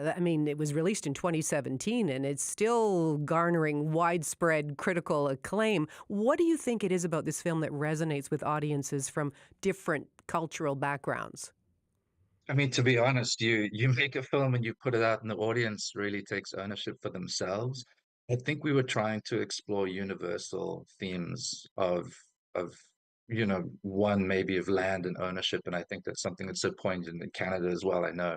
I mean, it was released in 2017 and it's still garnering widespread critical acclaim. What do you think it is about this film that resonates with audiences from different cultural backgrounds? I mean, to be honest, you make a film and you put it out, and the audience really takes ownership for themselves. I think we were trying to explore universal themes of one maybe of land and ownership, and I think that's something that's so poignant in Canada as well. I know,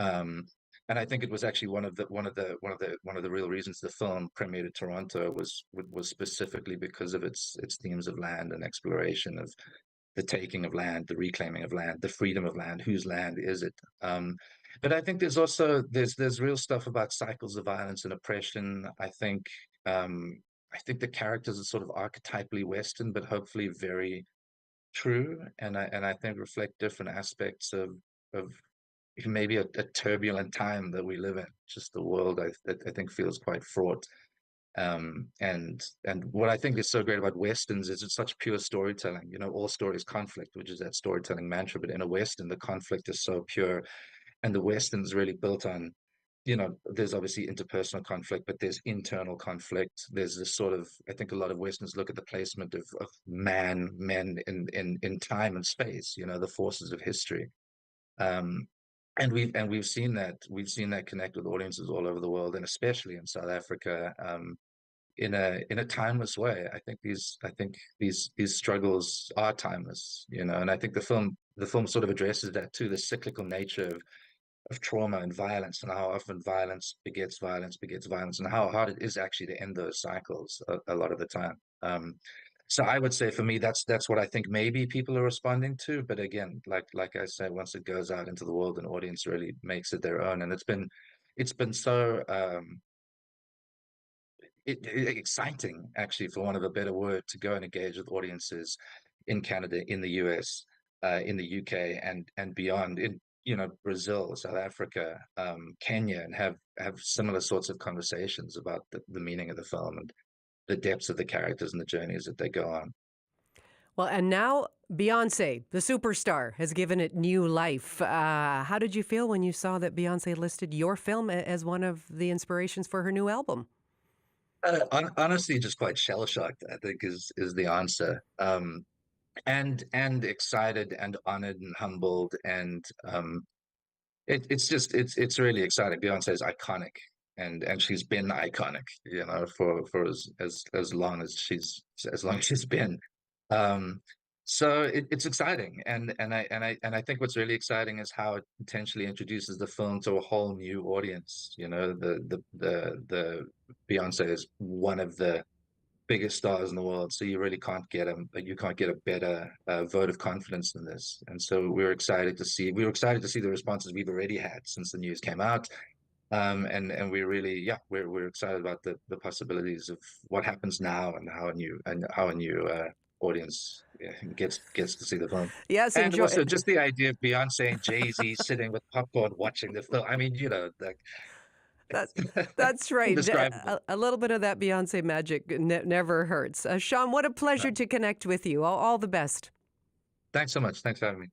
um, and I think it was actually one of the real reasons the film premiered at Toronto was specifically because of its themes of land and exploration of the taking of land, the reclaiming of land, the freedom of land. Whose land is it? But I think there's real stuff about cycles of violence and oppression. I think the characters are sort of archetypally Western, but hopefully very true, and I think reflect different aspects of maybe a turbulent time that we live in. Just the world, I think feels quite fraught. And what I think is so great about Westerns is it's such pure storytelling. All story is conflict, which is that storytelling mantra. But in a Western, the conflict is so pure, and the Western is really built on, there's obviously interpersonal conflict, but there's internal conflict. There's this sort of, I think a lot of Westerns look at the placement of men in time and space. The forces of history. Um, and we've seen that connect with audiences all over the world, and especially in South Africa. In a timeless way. I think these struggles are timeless, and I think the film sort of addresses that too, the cyclical nature of trauma and violence, and how often violence begets violence, and how hard it is actually to end those cycles a lot of the time. So I would say for me, that's what I think maybe people are responding to. But again, like I said, once it goes out into the world, an audience really makes it their own, and it's been so exciting, actually, for want of a better word, to go and engage with audiences in Canada, in the US, in the UK, and beyond, in Brazil, South Africa, Kenya, and have similar sorts of conversations about the meaning of the film and the depths of the characters and the journeys that they go on. Well, and now Beyonce, the superstar, has given it new life. How did you feel when you saw that Beyonce listed your film as one of the inspirations for her new album? Honestly, just quite shell shocked, I think is the answer. And excited and honored and humbled, and it's really exciting. Beyonce is iconic, and she's been iconic, for as long as she's been. Um, so it's exciting, and I think what's really exciting is how it potentially introduces the film to a whole new audience. The Beyonce is one of the biggest stars in the world, so you can't get a better vote of confidence than this. And so we were excited to see the responses we've already had since the news came out. And we really, yeah, we're excited about the possibilities of what happens now, and how a new audience, yeah, gets to see the film. Yes, And enjoy. also just the idea of Beyonce and Jay-Z sitting with popcorn watching the film. I mean, like, That that's right. indescribable. A little bit of that Beyonce magic never hurts. Sean, what a pleasure to connect with you. All the best. Thanks so much. Thanks for having me.